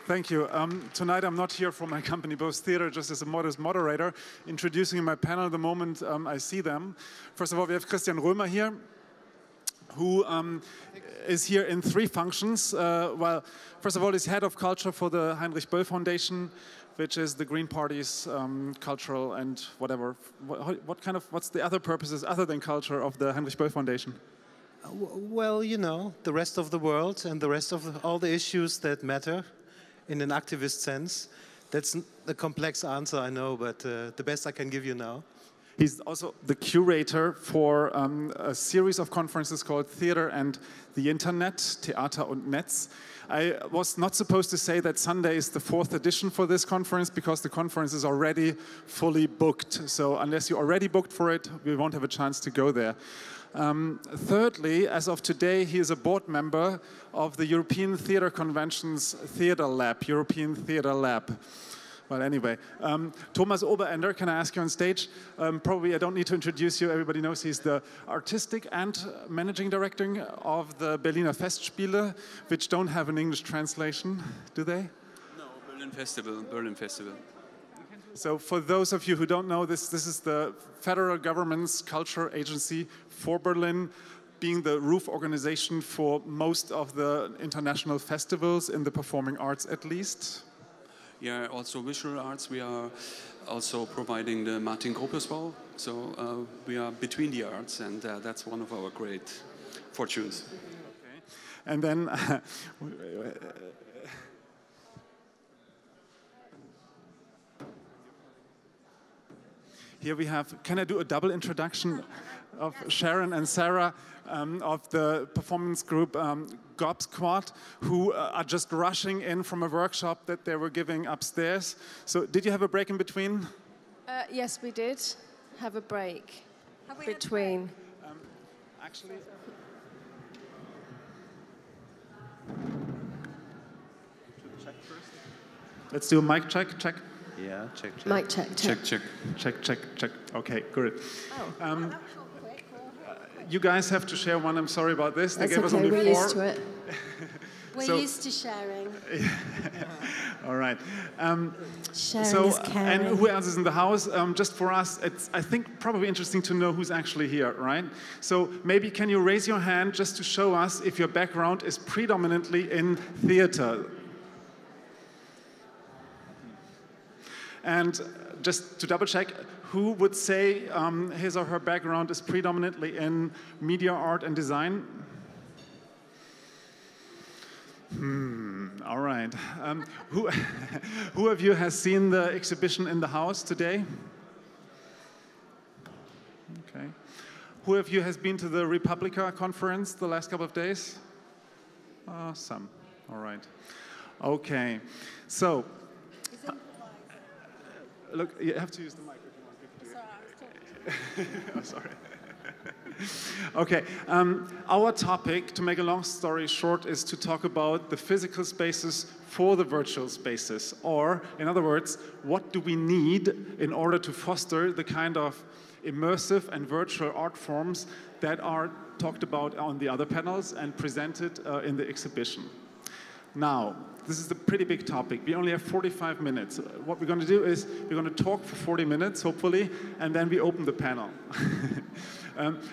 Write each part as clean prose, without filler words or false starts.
Thank you. Tonight I'm not here for my company, Bose Theater, just as a modest moderator, introducing my panel the moment I see them. First of all, we have Christian Römer here, who is here in 3 functions. Well, first of all, he's head of culture for the Heinrich Böll Foundation, which is the Green Party's cultural and whatever. What's the other purposes other than culture of the Heinrich Böll Foundation? Well, you know, the rest of the world and the rest of all the issues that matter in an activist sense. That's a complex answer, I know, but the best I can give you now. He's also the curator for a series of conferences called Theater and the Internet, Theater und Netz. I was not supposed to say that Sunday is the 4th edition for this conference because the conference is already fully booked. So unless you already booked for it, we won't have a chance to go there. Thirdly, as of today, he is a board member of the European Theatre Convention's Theatre Lab, European Theatre Lab. Well, anyway, Thomas Oberender, can I ask you on stage? Probably I don't need to introduce you. Everybody knows he's the artistic and managing director of the Berliner Festspiele, which don't have an English translation, do they? No, Berlin Festival, Berlin Festival. So for those of you who don't know, this is the federal government's culture agency for Berlin, being the roof organization for most of the international festivals in the performing arts at least. Yeah, also visual arts. We are also providing the Martin Gropiusbau. So we are between the arts, and that's one of our great fortunes. Okay. And then here we have, can I do a double introduction of Sharon and Sarah of the performance group Gob Squad, who are just rushing in from a workshop that they were giving upstairs. So did you have a break in between? Yes, we did have a break between. Actually, check first. Let's do a mic check. Check. Yeah, check. Mic check. Check. Okay, good. Oh. You guys have to share one. I'm sorry about this. That's they gave okay. us only 4. We're used to it. We're used to sharing. All right. Sharing is caring. And who else is in the house? Just for us, it's, I think, probably interesting to know who's actually here, right? So maybe can you raise your hand just to show us if your background is predominantly in theater? And just to double check, who would say his or her background is predominantly in media, art, and design? All right. Who of you has seen the exhibition in the house today? Okay. Who of you has been to the Republica conference the last couple of days? Some. All right. Okay. So, look, you have to use the mic if you want. Oh, sorry. Okay, our topic, to make a long story short, is to talk about the physical spaces for the virtual spaces. Or, in other words, what do we need in order to foster the kind of immersive and virtual art forms that are talked about on the other panels and presented in the exhibition. Now, this is a pretty big topic. We only have 45 minutes. What we're going to do is we're going to talk for 40 minutes, hopefully, and then we open the panel.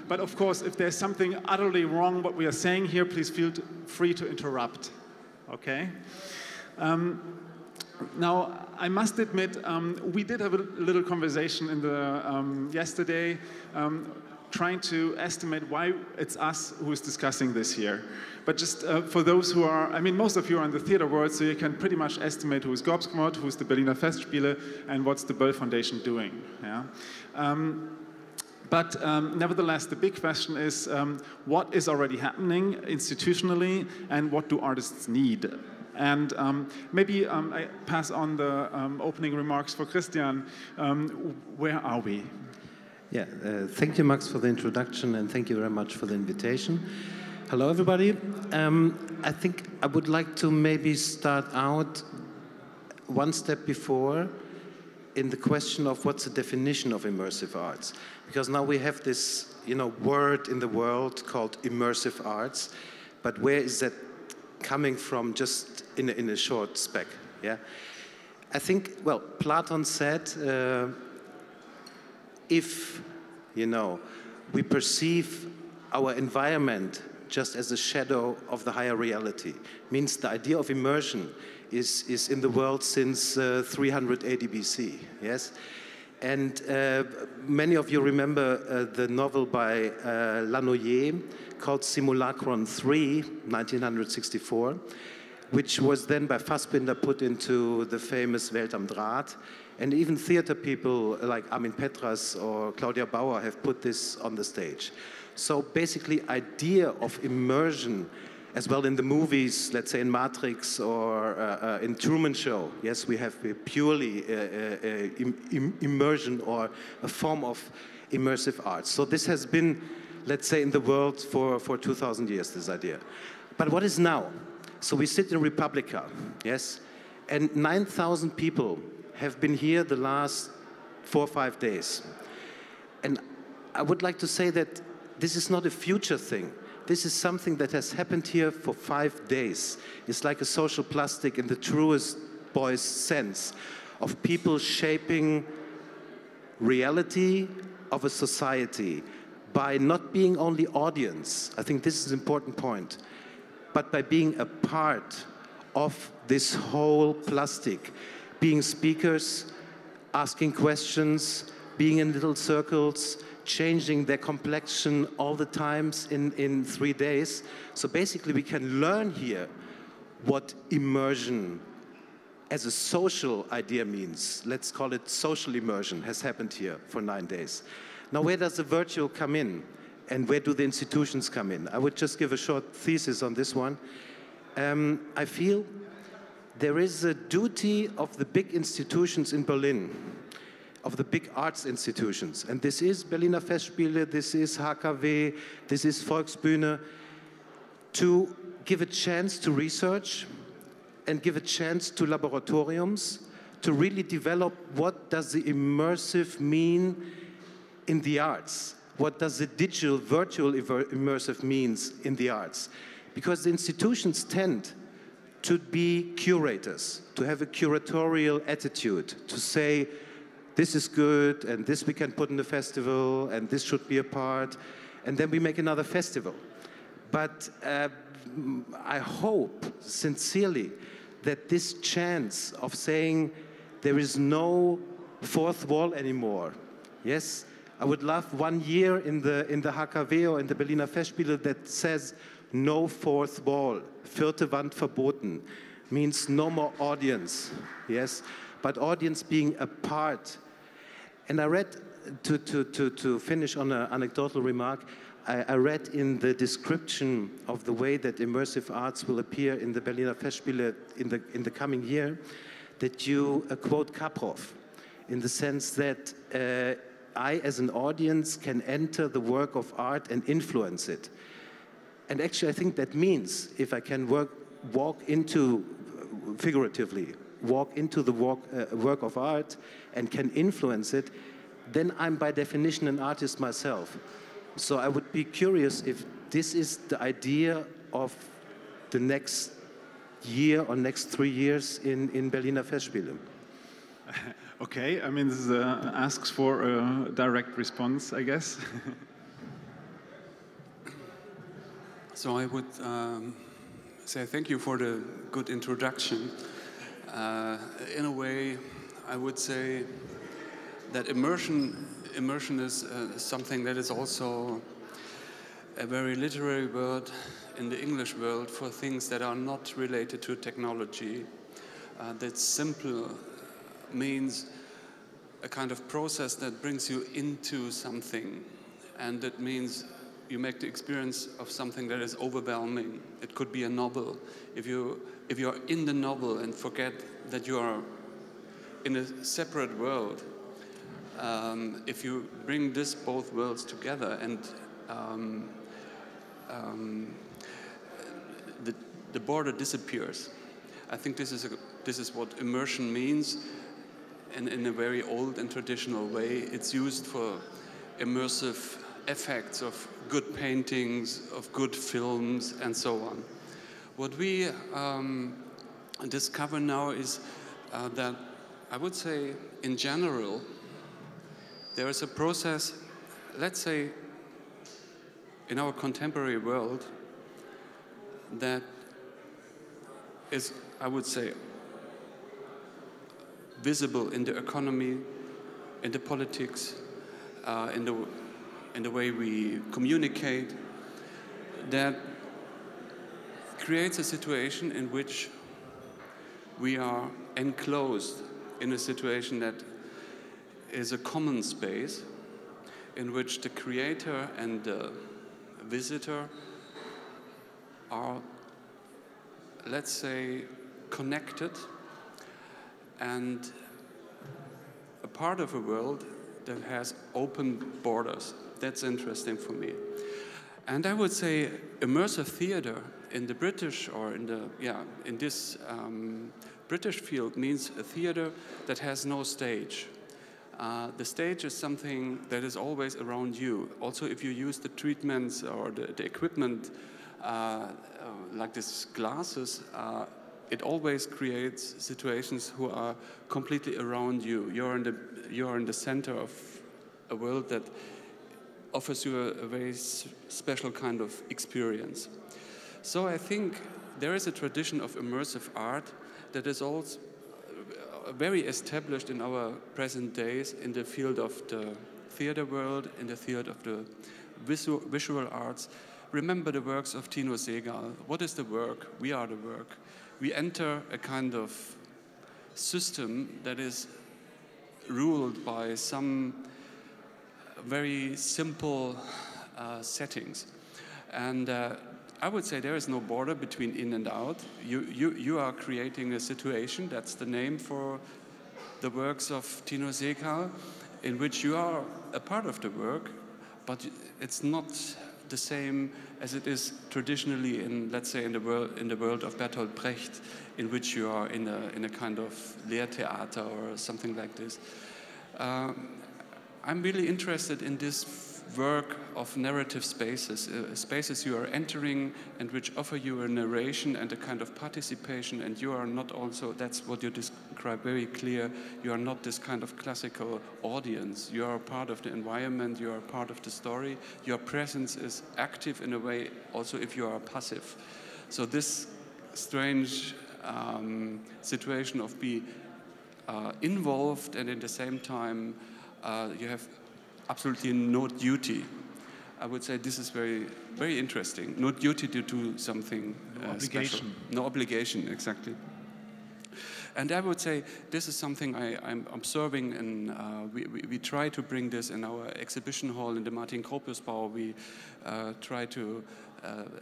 But of course, if there's something utterly wrong what we are saying here, please feel free to interrupt. Okay? Now, I must admit, we did have a little conversation in the yesterday, trying to estimate why it's us who is discussing this here. But just for those who are, I mean, most of you are in the theater world, so you can pretty much estimate who's Gob Squad, who's the Berliner Festspiele, and what's the Böll Foundation doing. Yeah? But nevertheless, the big question is, what is already happening institutionally, and what do artists need? And maybe I pass on the opening remarks for Christian. Where are we? Yeah, thank you, Max, for the introduction, and thank you very much for the invitation. Hello, everybody. I think I would like to maybe start out one step before in the question of what's the definition of immersive arts. Because now we have this, word in the world called immersive arts, but where is that coming from just in a short spec. Yeah, I think, well, Platon said, if, you know, we perceive our environment just as a shadow of the higher reality, means the idea of immersion is in the world since 380 BC, yes? And many of you remember the novel by Lanoyer called Simulacron 3, 1964, which was then by Fassbinder put into the famous Welt am Draht. And even theater people like Armin Petras or Claudia Bauer have put this on the stage. So basically, idea of immersion, as well in the movies, let's say in Matrix or in Truman Show, yes, we have purely immersion or a form of immersive art. So this has been, let's say, in the world for 2,000 years, this idea. But what is now? So we sit in Republica, yes, and 9,000 people have been here the last 4 or 5 days. And I would like to say that this is not a future thing. This is something that has happened here for 5 days. It's like a social plastic in the truest boys sense of people shaping reality of a society by not being only audience. I think this is an important point, but by being a part of this whole plastic, being speakers, asking questions, being in little circles, changing their complexion all the times in 3 days. So basically we can learn here what immersion as a social idea means. Let's call it social immersion has happened here for 9 days. Now where does the virtual come in? And where do the institutions come in? I would just give a short thesis on this one. I feel there is a duty of the big institutions in Berlin, of the big arts institutions. And this is Berliner Festspiele, this is HKW, this is Volksbühne, to give a chance to research and give a chance to laboratoriums to really develop what does the immersive mean in the arts. What does the digital, virtual immersive means in the arts? Because the institutions tend to be curators, to have a curatorial attitude, to say, this is good, and this we can put in the festival, and this should be a part, and then we make another festival. But I hope, sincerely, that this chance of saying there is no fourth wall anymore, yes, I would love 1 year in the HKW or in the Berliner Festspiele that says no fourth wall, vierte Wand verboten, means no more audience, yes, but audience being a part. And I read, to finish on an anecdotal remark, I read in the description of the way that immersive arts will appear in the Berliner Festspiele in the coming year, that you quote Kaprow, in the sense that I, as an audience, can enter the work of art and influence it. And actually, I think that means if I can walk into, figuratively, walk into the work of art and can influence it, then I'm by definition an artist myself. So I would be curious if this is the idea of the next year or next 3 years in Berliner Festspiele. Okay, I mean, this asks for a direct response, I guess. So I would say thank you for the good introduction. In a way, I would say that immersion is something that is also a very literary word in the English world for things that are not related to technology. That simple means a kind of process that brings you into something, and that means you make the experience of something that is overwhelming. It could be a novel. If you're in the novel and forget that you are in a separate world, if you bring both worlds together and the border disappears. I think this is what immersion means in a very old and traditional way. It's used for immersive effects of good paintings, of good films, and so on. What we discover now is that I would say in general there is a process, let's say in our contemporary world, that is, I would say, visible in the economy, in the politics, in the way we communicate, that creates a situation in which we are enclosed in a situation that is a common space in which the creator and the visitor are, let's say, connected and a part of a world that has open borders. That's interesting for me. And I would say immersive theater in the British, or in the, in this British field, means a theater that has no stage. The stage is something that is always around you. Also, if you use the treatments or the equipment like these glasses, it always creates situations who are completely around you. You're in the center of a world that offers you a very special kind of experience. So I think there is a tradition of immersive art that is also very established in our present days in the field of the theater world, in the field of the visual arts. Remember the works of Tino Sehgal. What is the work? We are the work. We enter a kind of system that is ruled by some very simple settings. And I would say there is no border between in and out. You are creating a situation, that's the name for the works of Tino Sehgal, in which you are a part of the work, but it's not the same as it is traditionally in, let's say, in the world of Bertolt Brecht, in which you are in a kind of Lehrtheater or something like this. I'm really interested in this work of narrative spaces, spaces you are entering and which offer you a narration and a kind of participation, and you are not also, that's what you describe very clear, you are not this kind of classical audience. You are part of the environment, you are part of the story, your presence is active in a way also if you are passive. So this strange situation of being involved and at the same time you have absolutely no duty. I would say this is very, very interesting. No duty to do something obligation. Special. No obligation, exactly. And I would say this is something I'm observing, and we try to bring this in our exhibition hall in the Martin Gropiusbau. We try to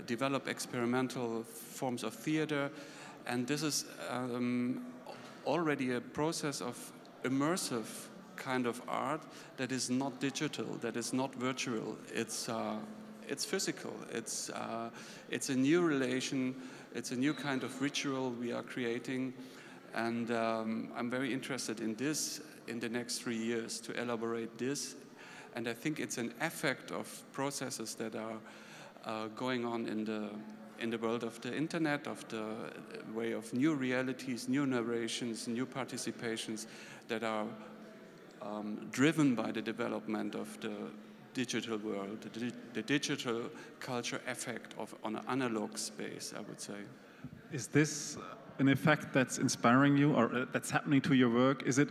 develop experimental forms of theater, and this is already a process of immersive kind of art that is not digital, that is not virtual. It's physical. It's a new relation. It's a new kind of ritual we are creating, and I'm very interested in this in the next 3 years to elaborate this. And I think it's an effect of processes that are going on in the world of the internet, of the way of new realities, new narrations, new participations that are driven by the development of the digital world, the digital culture effect on an analog space, I would say. Is this an effect that's inspiring you, or that's happening to your work? Is it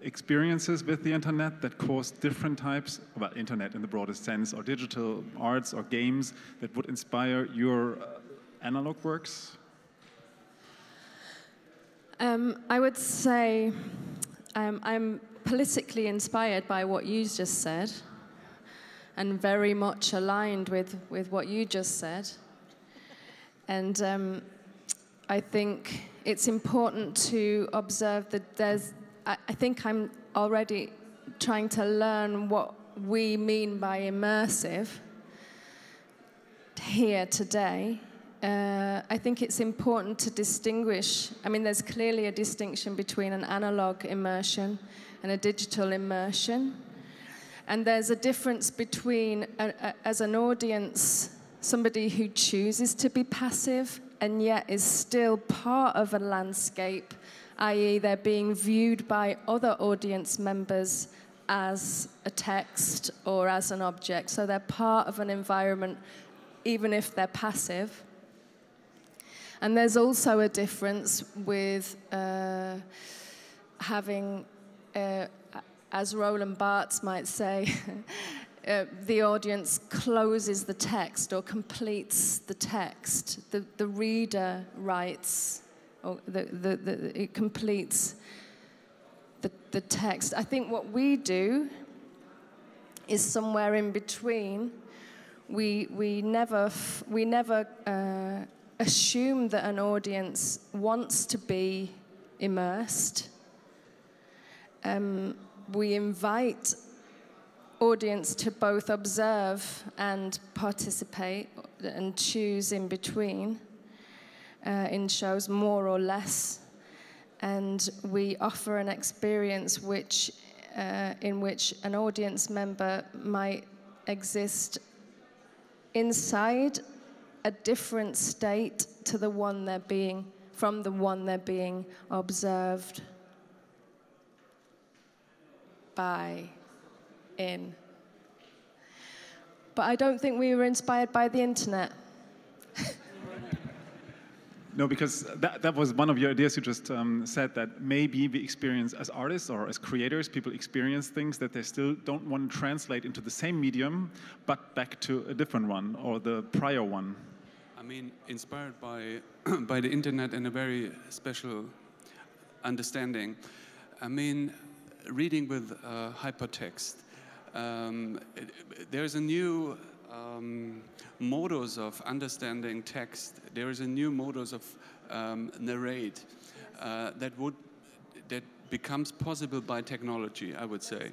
experiences with the internet that cause different types, well, internet in the broadest sense, or digital arts or games that would inspire your analog works? I would say I'm politically inspired by what you just said, and very much aligned with what you just said. And I think it's important to observe that I think I'm already trying to learn what we mean by immersive here today. I think it's important to distinguish. I mean, there's clearly a distinction between an analog immersion and a digital immersion. And there's a difference between, as an audience, somebody who chooses to be passive and yet is still part of a landscape, i.e. they're being viewed by other audience members as a text or as an object. So they're part of an environment, even if they're passive. And there's also a difference with having, as Roland Barthes might say, the audience closes the text or completes the text. The reader writes, or it completes the text. I think what we do is somewhere in between. We never assume that an audience wants to be immersed. We invite audience to both observe and participate and choose in between in shows, more or less. And we offer an experience in which an audience member might exist inside a different state to the one they're being, from the one they're being observed by, in. But I don't think we were inspired by the internet. No, because that was one of your ideas. You just said that maybe we experience as artists or as creators, people experience things that they still don't want to translate into the same medium, but back to a different one or the prior one. I mean, inspired by the internet in a very special understanding. I mean, reading with hypertext. There's a new modus of understanding text. There is a new modus of narrate that becomes possible by technology, I would say.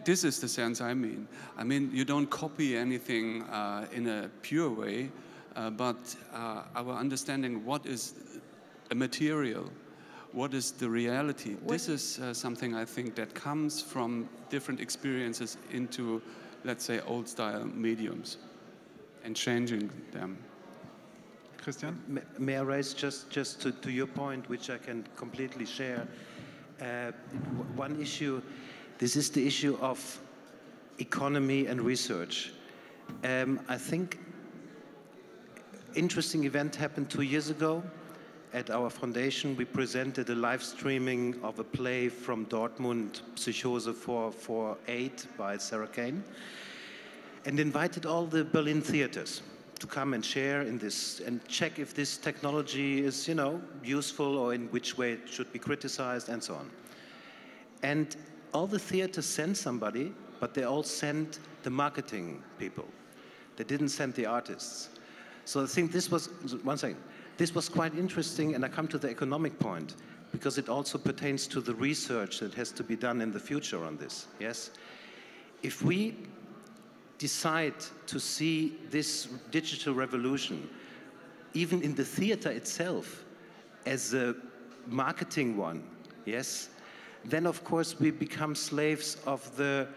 This is the sense I mean. I mean, you don't copy anything in a pure way, but our understanding what is a material, what is the reality. This is something I think that comes from different experiences into, let's say, old-style mediums and changing them. Christian? May I raise just to your point, which I can completely share, one issue. This is the issue of economy and research. I think interesting event happened 2 years ago. At our foundation, we presented a live streaming of a play from Dortmund, Psychose 448 by Sarah Kane, and invited all the Berlin theaters to come and share in this and check if this technology is, you know, useful or in which way it should be criticized and so on. And all the theaters sent somebody, but they all sent the marketing people. They didn't send the artists. So I think this was, one second, this was quite interesting, and I come to the economic point, because it also pertains to the research that has to be done in the future on this, yes? If we decide to see this digital revolution, even in the theater itself, as a marketing one, yes, then of course we become slaves of the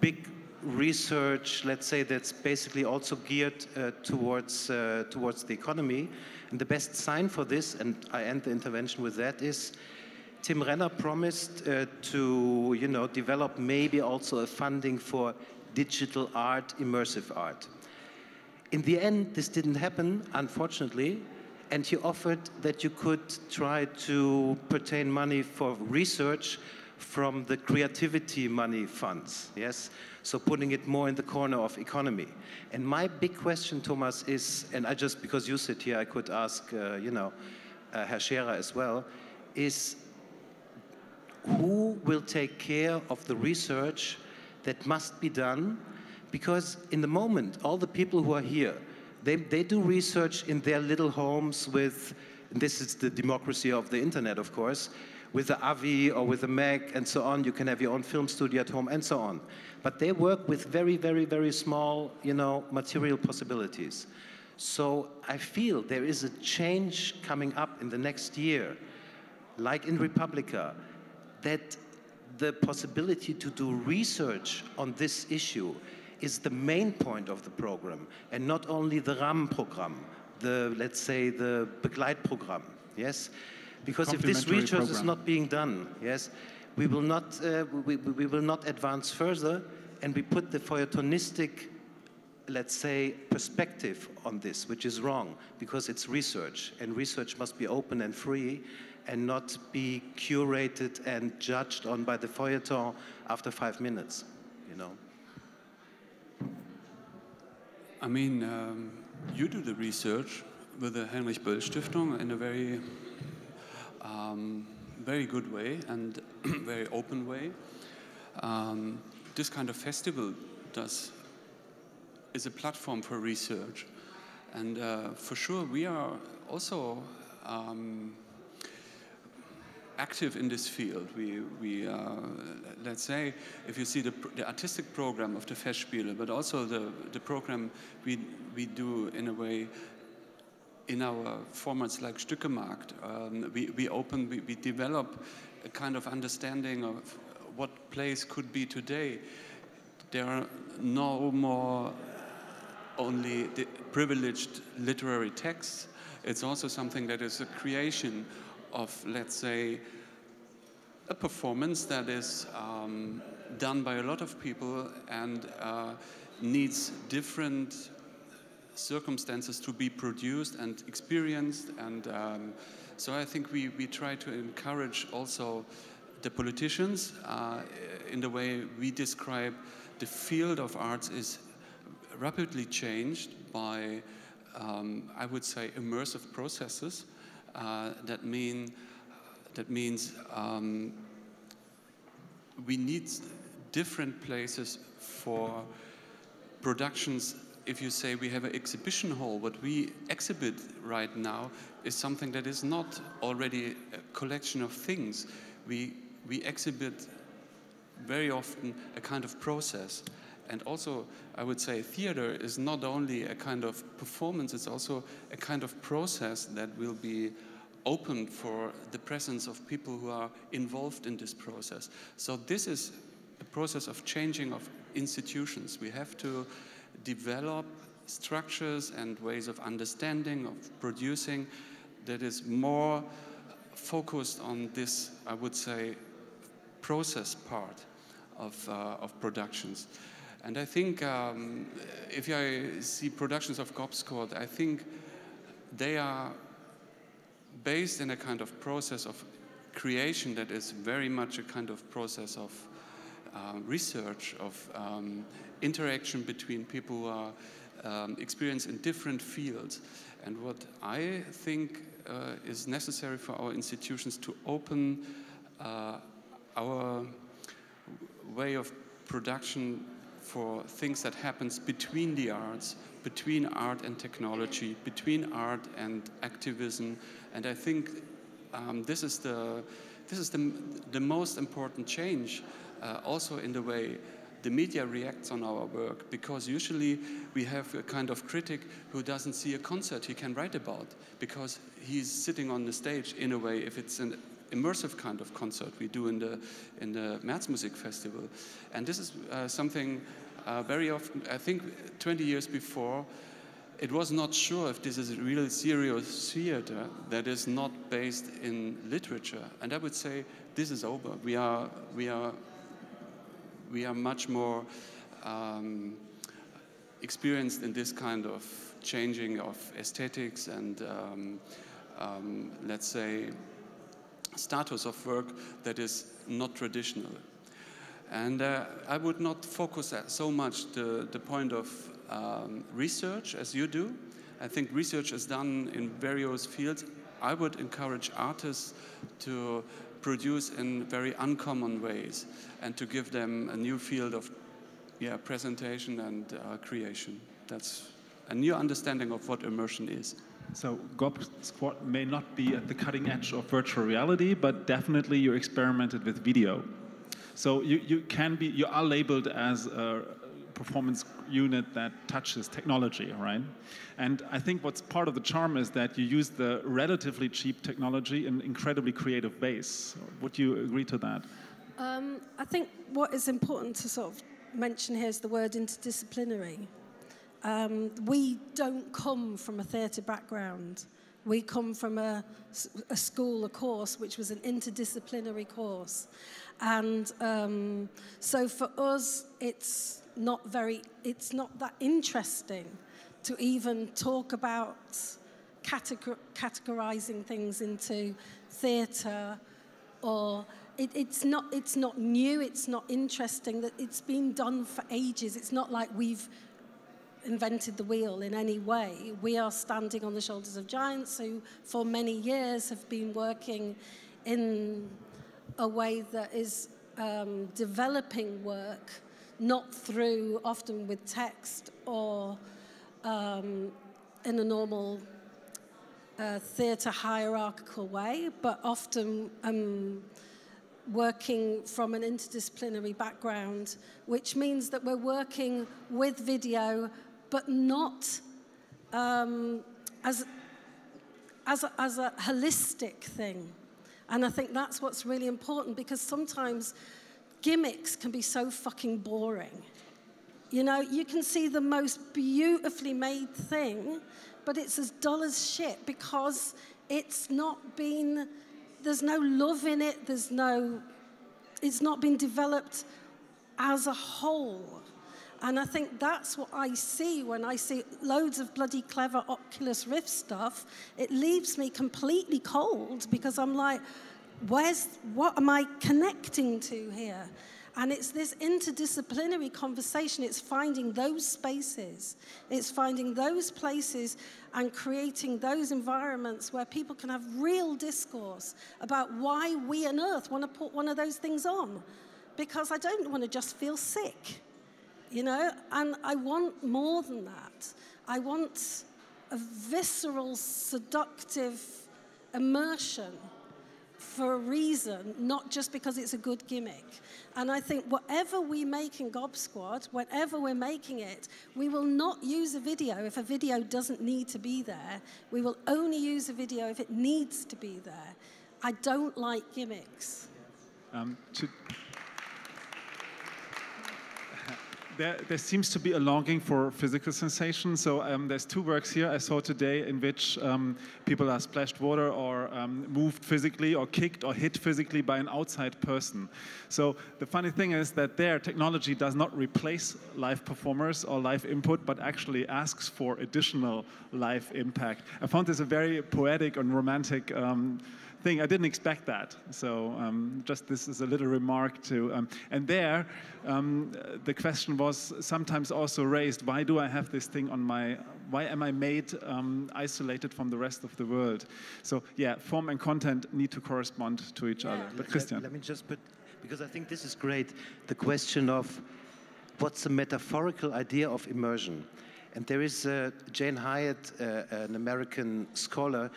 big research, let's say, that's basically also geared towards the economy. And the best sign for this, and I end the intervention with that, is Tim Renner promised to, you know, develop maybe also a funding for digital art, immersive art. In the end, this didn't happen, unfortunately, and he offered that you could try to pertain money for research from the creativity money funds, yes? So putting it more in the corner of economy. And my big question, Thomas, is, and I just, because you sit here, I could ask, you know, Herr Scherer as well, is who will take care of the research that must be done? Because in the moment, all the people who are here, they do research in their little homes with, and this is the democracy of the internet, of course, with the AVI or with the Mac and so on. You can have your own film studio at home and so on. But they work with very, very, very small, you know, material possibilities. So I feel there is a change coming up in the next year, like in Republica, that the possibility to do research on this issue is the main point of the program, and not only the RAM program, let's say, the Begleitprogramm, yes? Because if this research is not being done, yes, we will not advance further, and we put the feuilletonistic, let's say, perspective on this, which is wrong, because it's research, and research must be open and free, and not be curated and judged on by the feuilleton after 5 minutes, you know. I mean, you do the research with the Heinrich Böll Stiftung in a very, very good way and very open way. This kind of festival is a platform for research, and for sure we are also active in this field. We let's say, if you see the artistic program of the Festspiele, but also the program we do in a way in our formats like Stückemarkt, we develop a kind of understanding of what plays could be today. There are no more only the privileged literary texts. It's also something that is a creation of, let's say, a performance that is done by a lot of people and needs different circumstances to be produced and experienced. And so I think we try to encourage also the politicians in the way we describe the field of arts is rapidly changed by, I would say, immersive processes. That means we need different places for productions. If you say we have an exhibition hall, what we exhibit right now is something that is not already a collection of things. We exhibit very often a kind of process. And also, I would say theater is not only a kind of performance, it's also a kind of process that will be open for the presence of people who are involved in this process. So this is a process of changing of institutions. We have to develop structures and ways of understanding, of producing, that is more focused on this, I would say, process part of productions. And I think if I see productions of Gobscourt, I think they are based in a kind of process of creation that is very much a kind of process of research, of interaction between people who are experienced in different fields. And what I think is necessary for our institutions to open our way of production for things that happens between the arts, between art and technology, between art and activism. And I think this is the most important change, also in the way the media reacts on our work, because usually we have a kind of critic who doesn't see a concert he can write about, because he's sitting on the stage in a way, if it's an immersive kind of concert we do in the Märzmusik Festival. And this is something very often, I think 20 years before, it was not sure if this is a really serious theater that is not based in literature. And I would say this is over. We are much more experienced in this kind of changing of aesthetics and let's say status of work that is not traditional. And I would not focus so much the point of research as you do. I think research is done in various fields. I would encourage artists to produce in very uncommon ways and to give them a new field of presentation and creation. That's a new understanding of what immersion is. So Gobscourt may not be at the cutting edge of virtual reality, but definitely you experimented with video. So you are labeled as a performance unit that touches technology, right? And I think what's part of the charm is that you use the relatively cheap technology in incredibly creative ways. Would you agree to that? I think what is important to sort of mention here is the word interdisciplinary. We don't come from a theatre background. We come from a school, a course, which was an interdisciplinary course. And so for us, it's not that interesting to even talk about categorizing things into theatre, or it's not new, it's not interesting, that it's been done for ages. It's not like we've invented the wheel in any way. We are standing on the shoulders of giants who for many years have been working in a way that is developing work, not through, often with text or in a normal theatre hierarchical way, but often working from an interdisciplinary background, which means that we're working with video, but not as a holistic thing. And I think that's what's really important, because sometimes gimmicks can be so fucking boring. You know, you can see the most beautifully made thing, but it's as dull as shit because it's not been, there's no love in it, it's not been developed as a whole. And I think that's what I see when I see loads of bloody clever Oculus Rift stuff. It leaves me completely cold because I'm like, what am I connecting to here? And it's this interdisciplinary conversation. It's finding those spaces. It's finding those places and creating those environments where people can have real discourse about why we on Earth want to put one of those things on. Because I don't want to just feel sick, you know? And I want more than that. I want a visceral, seductive immersion for a reason, not just because it's a good gimmick. And I think whatever we make in Gob Squad, whenever we're making it, we will not use a video if a video doesn't need to be there. We will only use a video if it needs to be there. I don't like gimmicks. There seems to be a longing for physical sensation. So there's two works here I saw today in which people are splashed water or moved physically or kicked or hit physically by an outside person. So the funny thing is that their technology does not replace live performers or live input, but actually asks for additional live impact. I found this a very poetic and romantic thing. I didn't expect that. So just this is a little remark to, and there the question was sometimes also raised, why do I have this thing on my, why am I made isolated from the rest of the world? So yeah, form and content need to correspond to each other. But Christian. Let me just put, because I think this is great, the question of what's the metaphorical idea of immersion. And there is Jane Hyatt, an American scholar,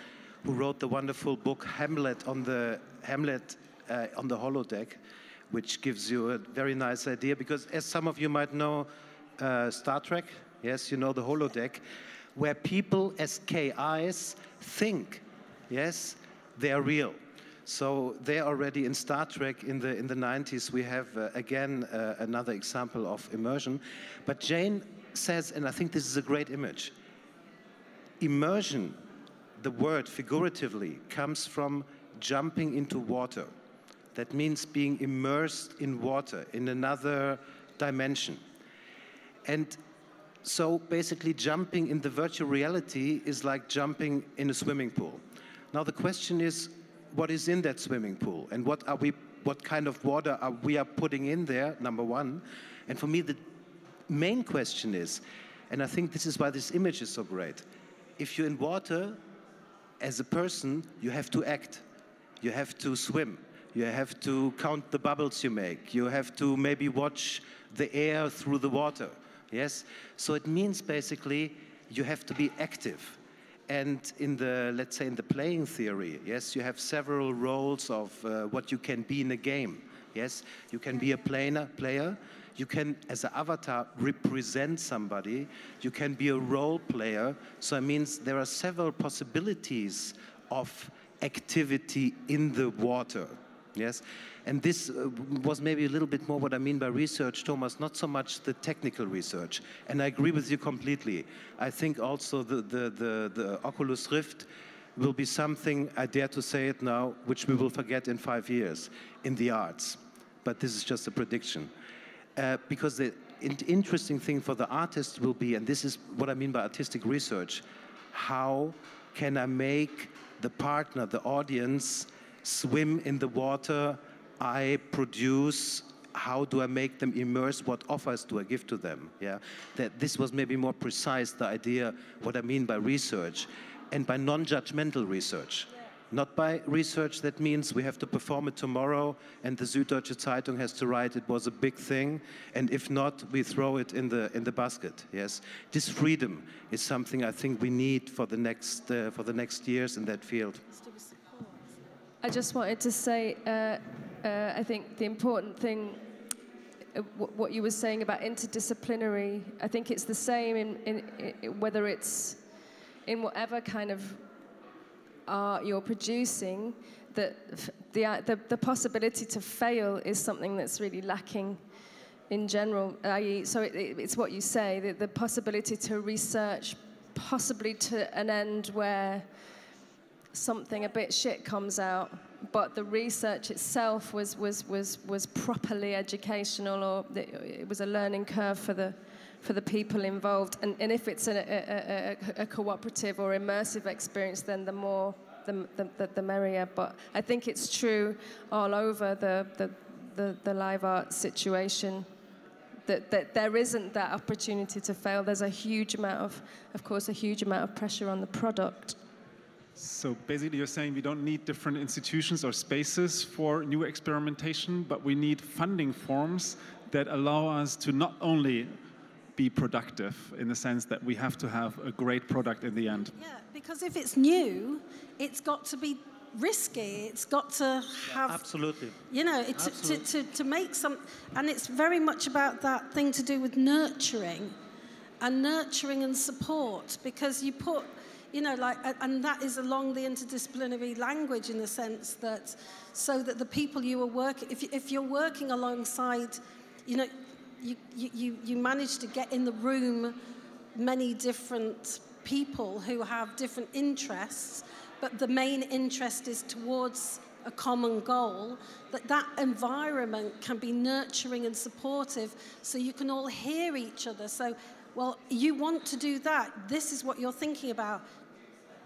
who wrote the wonderful book Hamlet on the holodeck, which gives you a very nice idea, because as some of you might know, Star Trek, yes, you know the holodeck, where people as KIs think, yes, they are real. So they're already in Star Trek in the 90s. We have, again, another example of immersion. But Jane says, and I think this is a great image, immersion, the word figuratively comes from jumping into water. That means being immersed in water, in another dimension. And so basically jumping in the virtual reality is like jumping in a swimming pool. Now the question is, what is in that swimming pool? And what kind of water are we putting in there, number one? And for me, the main question is, and I think this is why this image is so great, if you're in water, as a person, you have to act. You have to swim. You have to count the bubbles you make. You have to maybe watch the air through the water. Yes? So it means basically you have to be active. And in the, let's say in the playing theory, yes, you have several roles of what you can be in a game. Yes? You can be a player. You can, as an avatar, represent somebody. You can be a role player. So it means there are several possibilities of activity in the water. Yes, and this was maybe a little bit more what I mean by research, Thomas, not so much the technical research. And I agree with you completely. I think also the Oculus Rift will be something, I dare to say it now, which we will forget in 5 years in the arts. But this is just a prediction. Because the interesting thing for the artist will be, and this is what I mean by artistic research, how can I make the partner, the audience, swim in the water I produce? How do I make them immerse? What offers do I give to them? Yeah, that this was maybe more precise, the idea, what I mean by research, and by non-judgmental research. Yeah. Not by research that means we have to perform it tomorrow and the Süddeutsche Zeitung has to write it was a big thing, and if not, we throw it in the basket. Yes, this freedom is something I think we need for the next years in that field. I just wanted to say, I think the important thing, what you were saying about interdisciplinary, I think it's the same in whether it's in whatever kind of art you're producing, that the possibility to fail is something that's really lacking in general. So it's what you say, the possibility to research, possibly to an end where something a bit shit comes out, but the research itself was properly educational, or it was a learning curve for the people involved. And if it's a cooperative or immersive experience, then the more the merrier. But I think it's true all over the live art situation that there isn't that opportunity to fail. There's a huge amount of course, a huge amount of pressure on the product. So basically you're saying we don't need different institutions or spaces for new experimentation, but we need funding forms that allow us to not only be productive in the sense that we have to have a great product in the end. Yeah, because if it's new, it's got to be risky. It's got to have... Absolutely. You know, to make some... And it's very much about that thing to do with nurturing and support, because you put... You know, like, and that is along the interdisciplinary language in the sense that, so that the people you are working, if you're working alongside, you know, you manage to get in the room many different people who have different interests, but the main interest is towards a common goal, that environment can be nurturing and supportive, so you can all hear each other. So, well, you want to do that, this is what you're thinking about.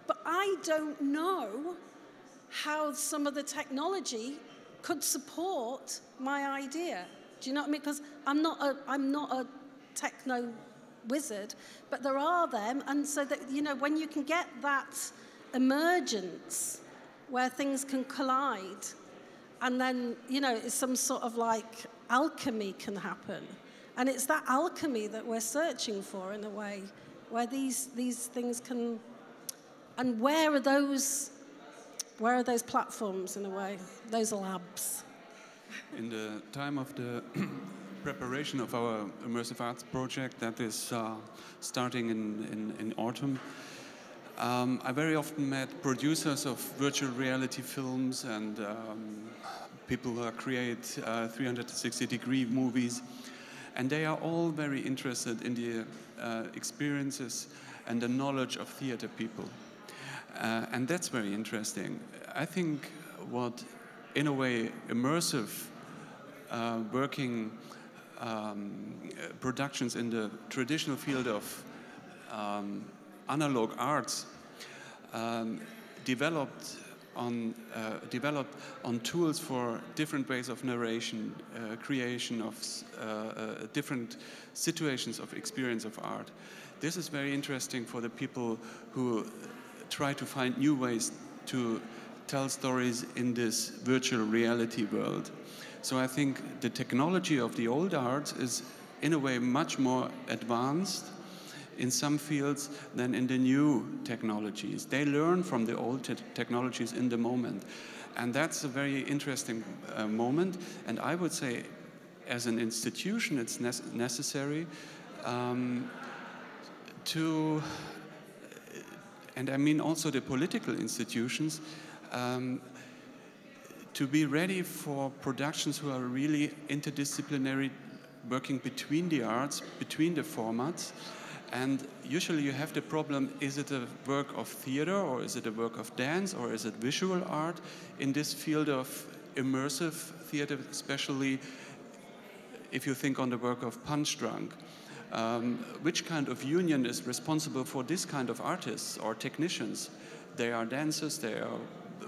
But I don't know how some of the technology could support my idea. Do you know what I mean? Because I'm not a techno wizard, but there are them, and so that, you know, when you can get that emergence where things can collide, and then, you know, some sort of like alchemy can happen, and it's that alchemy that we're searching for in a way, where these things can. And where are those platforms in a way, those labs? In the time of the preparation of our immersive arts project that is starting in autumn, I very often met producers of virtual reality films and people who create 360-degree movies, and they are all very interested in the experiences and the knowledge of theater people. And that's very interesting. I think what, in a way, immersive working productions in the traditional field of analog arts developed on tools for different ways of narration, creation of different situations of experience of art. This is very interesting for the people who try to find new ways to tell stories in this virtual reality world. So I think the technology of the old arts is, in a way, much more advanced in some fields than in the new technologies. They learn from the old technologies in the moment. And that's a very interesting moment. And I would say, as an institution, it's necessary to... And I mean also the political institutions, to be ready for productions who are really interdisciplinary, working between the arts, between the formats. And usually you have the problem, is it a work of theater, or is it a work of dance, or is it visual art? In this field of immersive theater, especially if you think on the work of Punch Drunk, which kind of union is responsible for this kind of artists or technicians? They are dancers, they are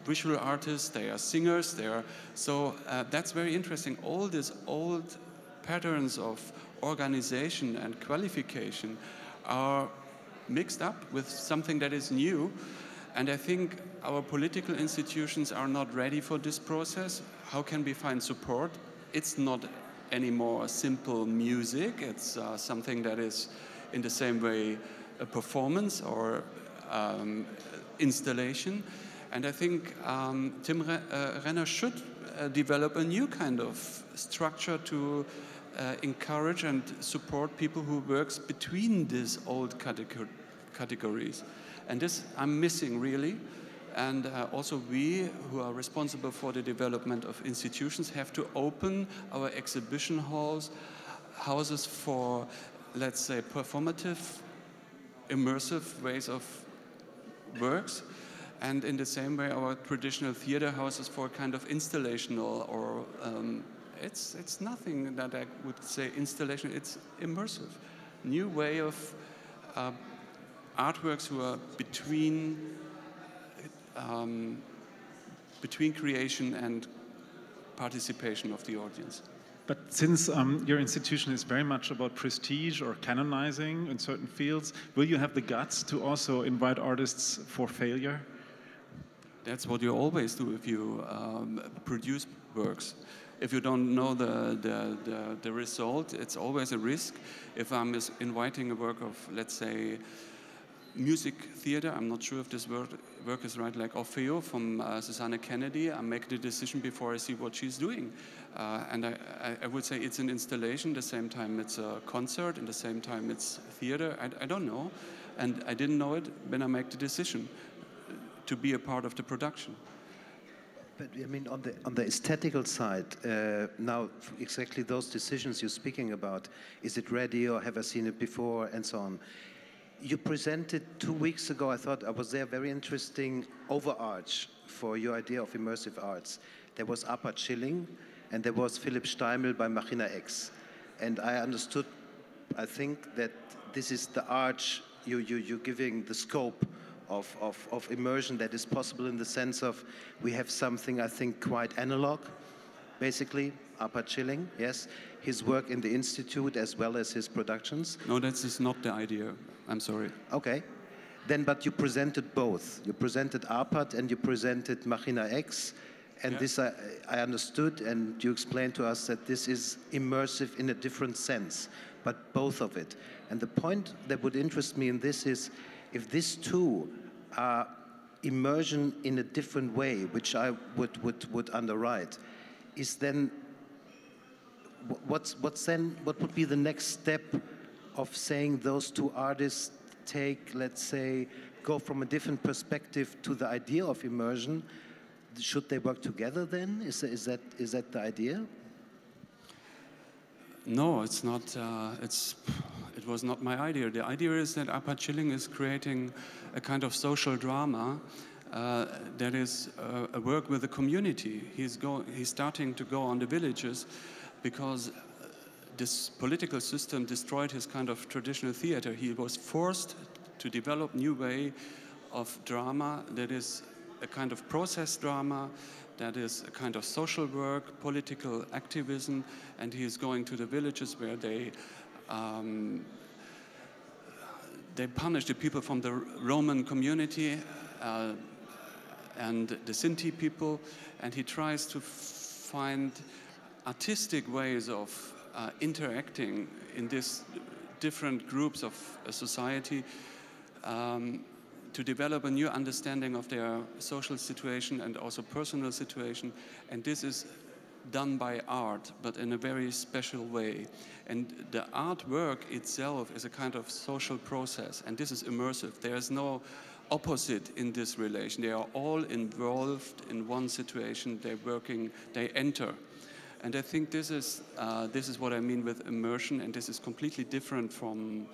visual artists, they are singers, so that's very interesting. All these old patterns of organization and qualification are mixed up with something that is new, and I think our political institutions are not ready for this process. How can we find support? It's not anymore simple music, it's something that is in the same way a performance or installation, and I think Tim Renner should develop a new kind of structure to encourage and support people who works between these old categories. And this I'm missing really. And also we, who are responsible for the development of institutions, have to open our exhibition houses for, let's say, performative, immersive ways of works. And in the same way, our traditional theater houses for kind of installational or it's nothing that I would say installation, it's immersive. New way of artworks who are between creation and participation of the audience. But since your institution is very much about prestige or canonizing in certain fields, will you have the guts to also invite artists for failure? That's what you always do if you produce works. If you don't know the result, it's always a risk. If I'm inviting a work of, let's say, music theater, I'm not sure if this work is right, like Orfeo from Susanna Kennedy, I make the decision before I see what she's doing. And I would say it's an installation, the same time it's a concert, and the same time it's theater. I don't know, and I didn't know it when I make the decision to be a part of the production. But I mean, on the aesthetical side, now exactly those decisions you're speaking about, is it ready or have I seen it before and so on? You presented 2 weeks ago, I thought I was there, very interesting overarch for your idea of immersive arts. There was Apa Chilling and there was Philipp Steimel by Machina X. And I understood, I think, that this is the arch you're giving the scope of immersion that is possible in the sense of we have something, I think, quite analog, basically, Apa Chilling, yes, his work in the Institute as well as his productions. No, that is not the idea. I'm sorry. Okay. Then, but you presented both. You presented ARPAT and you presented Machina X. And yeah, this I understood, and you explained to us that this is immersive in a different sense, but both of it. And the point that would interest me in this is, if these two are immersion in a different way, which I would underwrite, is then, what would be the next step of saying those two artists take, let's say, go from a different perspective to the idea of immersion? Should they work together then? Is that the idea? No, it's not. It was not my idea. The idea is that Apa Chilling is creating a kind of social drama that is a work with the community. He's starting to go on the villages because this political system destroyed his kind of traditional theater. He was forced to develop new way of drama that is a kind of process drama, that is a kind of social work, political activism, and he is going to the villages where they punish the people from the Roman community and the Sinti people, and he tries to find artistic ways of interacting in these different groups of society to develop a new understanding of their social situation and also personal situation. And this is done by art, but in a very special way. And the artwork itself is a kind of social process, and this is immersive. There is no opposite in this relation. They are all involved in one situation. They're working, they enter. And I think this is what I mean with immersion, and this is completely different from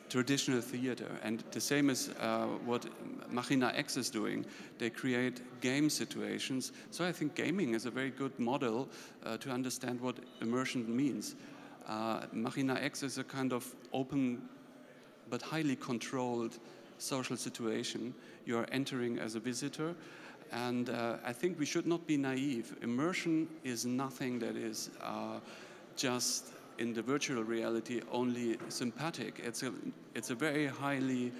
traditional theater. And the same is what Machina X is doing. They create game situations. So I think gaming is a very good model to understand what immersion means. Machina X is a kind of open but highly controlled social situation. You are entering as a visitor. And I think we should not be naive. Immersion is nothing that is just in the virtual reality only sympathetic. It's a very highly,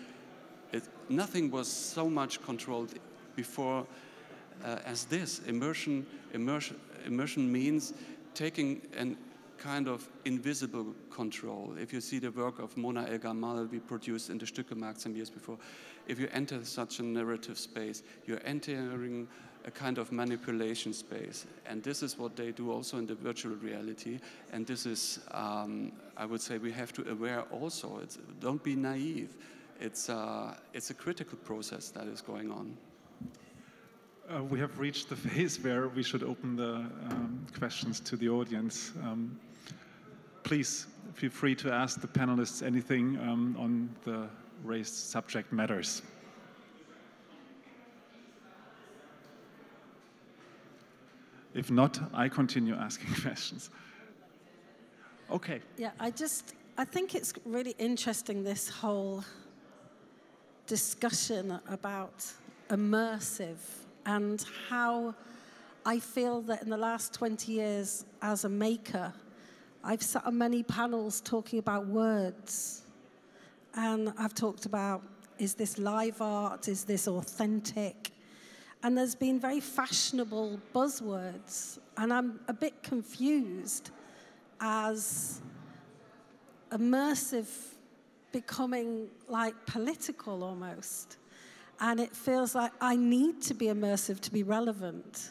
nothing was so much controlled before as this. Immersion means taking a kind of invisible control. If you see the work of Mona El-Gamal we produced in the Stückemarkt some years before, if you enter such a narrative space, you're entering a kind of manipulation space. And this is what they do also in the virtual reality. And this is, I would say, we have to aware also. Don't be naive. It's a critical process that is going on. We have reached the phase where we should open the questions to the audience. Please feel free to ask the panelists anything on the raised subject matters. If not, I continue asking questions. Okay. Yeah, I think it's really interesting, this whole discussion about immersive and how I feel that in the last 20 years as a maker, I've sat on many panels talking about words. And I've talked about, is this live art? Is this authentic? And there's been very fashionable buzzwords. And I'm a bit confused as immersive becoming like political almost. And it feels like I need to be immersive to be relevant.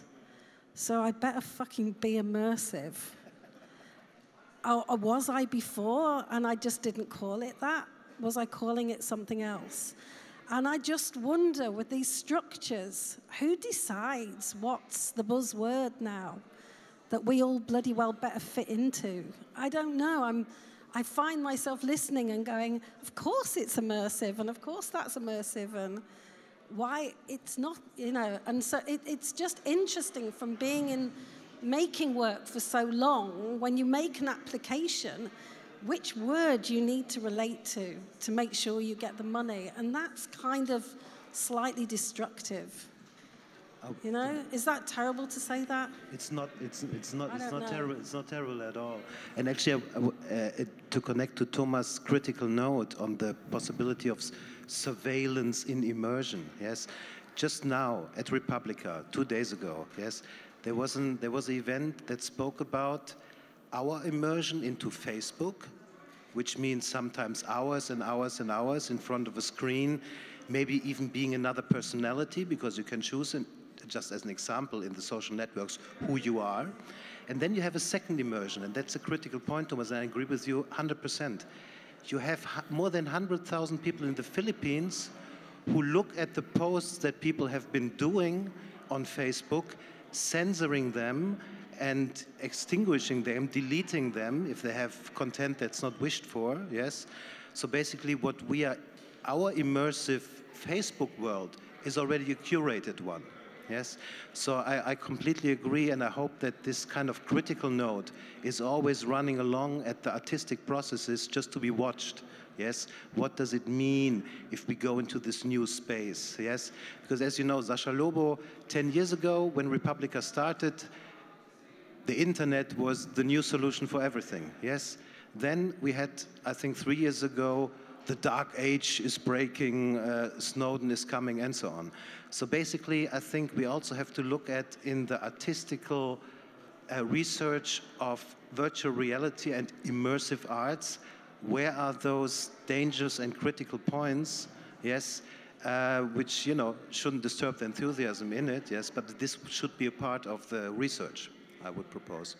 So I better fucking be immersive. Or was I before and I just didn't call it that? Was I calling it something else? And I just wonder, with these structures, who decides what's the buzzword now that we all bloody well better fit into? I don't know. I find myself listening and going, of course it's immersive, and of course that's immersive, and why it's not, you know. And so it's just interesting from being in making work for so long, when you make an application, which word you need to relate to make sure you get the money. And that's kind of slightly destructive. You know, is that terrible to say that? It's not terrible. It's not terrible at all. And actually, to connect to Thomas' critical note on the possibility of surveillance in immersion, yes. Just now at Republica, 2 days ago, yes, there was an event that spoke about our immersion into Facebook, which means sometimes hours and hours and hours in front of a screen, maybe even being another personality, because you can choose, just as an example, in the social networks, who you are. And then you have a second immersion, and that's a critical point, Thomas, and I agree with you 100%. You have more than 100,000 people in the Philippines who look at the posts that people have been doing on Facebook, censoring them and extinguishing them, deleting them if they have content that's not wished for, yes? So basically what we are, our immersive Facebook world is already a curated one, yes? So I completely agree, and I hope that this kind of critical note is always running along at the artistic processes just to be watched. Yes, what does it mean if we go into this new space, yes? Because as you know, Sasha Lobo, 10 years ago, when Republica started, the internet was the new solution for everything, yes? Then we had, I think 3 years ago, the dark age is breaking, Snowden is coming, and so on. So basically, I think we also have to look at, in the artistical research of virtual reality and immersive arts, where are those dangerous and critical points, yes, which, you know, shouldn't disturb the enthusiasm in it, yes, but this should be a part of the research, I would propose.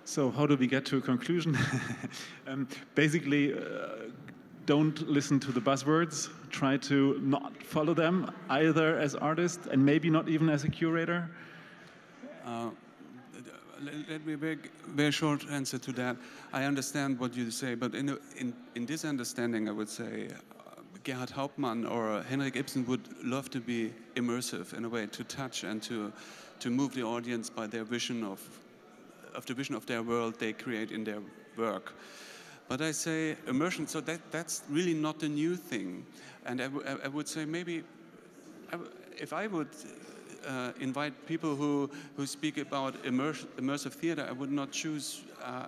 So how do we get to a conclusion? Basically, don't listen to the buzzwords. Try to not follow them, either as artist and maybe not even as a curator? Let me make a very short answer to that. I understand what you say, but in this understanding, I would say Gerhard Hauptmann or Henrik Ibsen would love to be immersive in a way, to touch and to move the audience by their vision of the vision of their world they create in their work. But I say immersion, so that's really not a new thing. And I would say maybe if I would invite people who speak about immersive theater, I would not choose,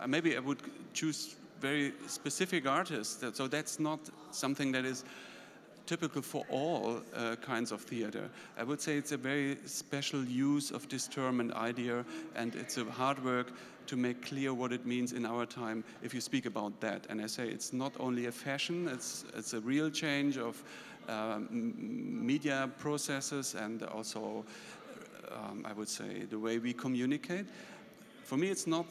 maybe I would choose very specific artists. So that's not something that is typical for all kinds of theater. I would say it's a very special use of this term and idea, and it's a hard work to make clear what it means in our time if you speak about that. And I say it's not only a fashion, it's a real change of media processes and also, I would say, the way we communicate. For me, it's not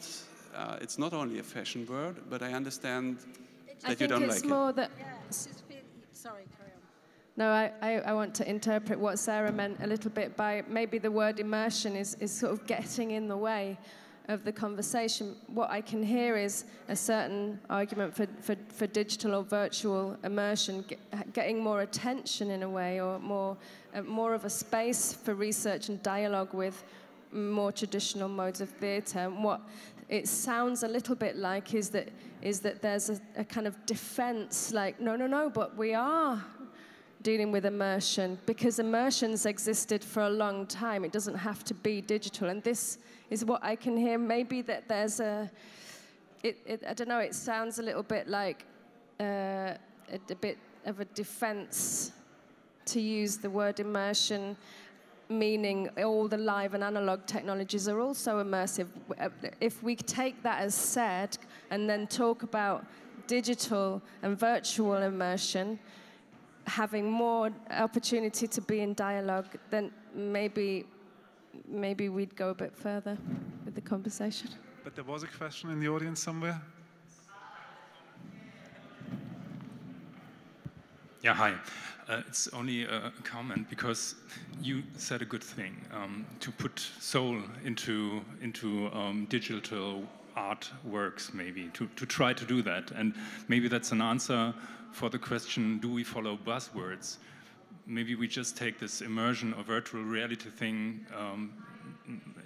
only a fashion word, but I understand that you don't like it. I think it's more that... Sorry, carry on. No, I want to interpret what Sarah meant a little bit by maybe the word immersion is sort of getting in the way of the conversation. What I can hear is a certain argument for digital or virtual immersion, getting more attention in a way, or more of a space for research and dialogue with more traditional modes of theatre. And what it sounds a little bit like is that there's a kind of defense, like, no, but we are dealing with immersion, because immersion's existed for a long time. It doesn't have to be digital. And this is what I can hear. Maybe that there's I don't know, it sounds a little bit like a bit of a defense to use the word immersion, meaning all the live and analog technologies are also immersive. If we take that as said and then talk about digital and virtual immersion, having more opportunity to be in dialogue, then maybe we'd go a bit further with the conversation. But there was a question in the audience somewhere. Yeah, hi. It's only a comment, because you said a good thing, to put soul into digital art works, maybe, to try to do that. And maybe that's an answer for the question, do we follow buzzwords? Maybe we just take this immersion or virtual reality thing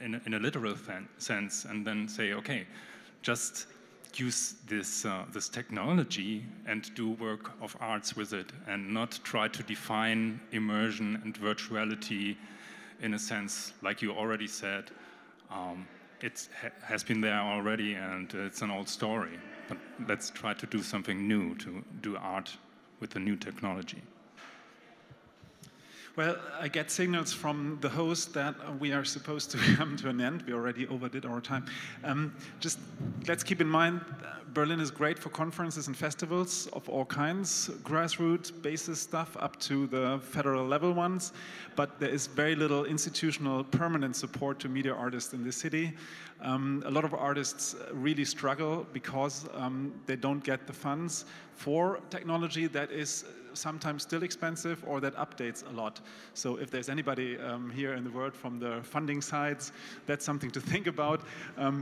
in a literal sense, and then say, okay, just use this technology and do work of arts with it, and not try to define immersion and virtuality in a sense, like you already said. It has been there already, and it's an old story. But let's try to do something new, to do art with the new technology. Well, I get signals from the host that we are supposed to come to an end. We already overdid our time. Just let's keep in mind, Berlin is great for conferences and festivals of all kinds, grassroots, basis stuff up to the federal level ones, but there is very little institutional permanent support to media artists in the city. A lot of artists really struggle because they don't get the funds for technology that is sometimes still expensive or that updates a lot. So if there's anybody here in the world from the funding sides, that's something to think about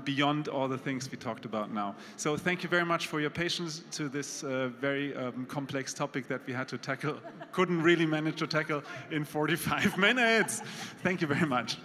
beyond all the things we talked about now. So thank you very much for your patience to this very complex topic that we had to tackle, couldn't really manage to tackle in 45 minutes. Thank you very much.